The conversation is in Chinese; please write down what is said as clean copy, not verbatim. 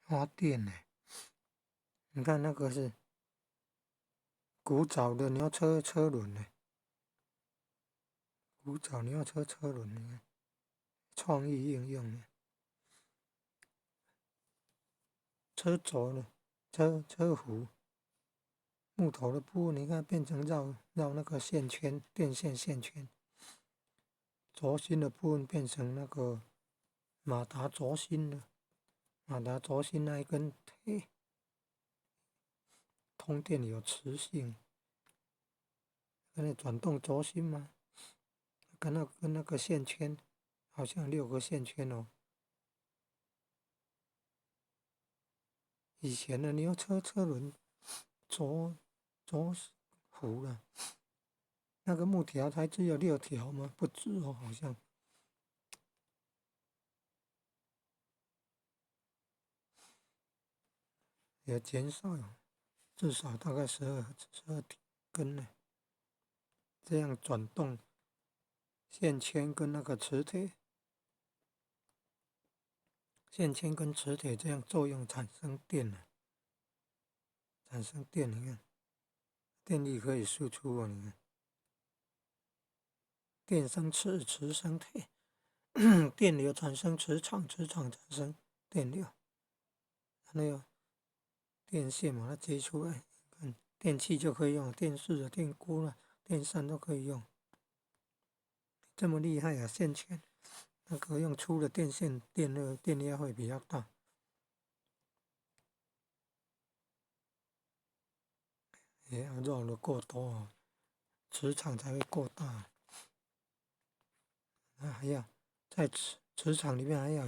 花电呢？你看那个是古早的牛车轮呢，古早牛车轮呢，创意应用呢，车轴呢，车弧，木头的部分你看变成绕那个线圈，电线线圈，轴心的部分变成那个马达轴心了，马达轴心那一根铁，通电有磁性，跟那转动轴心嘛，跟那个线圈，好像6个线圈哦。以前的牛车轮轴弧了，那个木条才只有6条吗？不止哦，好像也减少了，至少大概十二根呢。这样转动线圈跟那个磁铁，线圈跟磁铁这样作用产生电了，产生电，你看电力可以输出哦，你看电生磁，磁生铁，电流产生磁场，磁场产生电流，那个电线把它接出来，看电器就可以用，电视的、电锅了、电扇都可以用，这么厉害啊！线圈那个用粗的电线，电压会比较大。也要绕的够多哦，磁场才会够大。那还要在磁场里面还要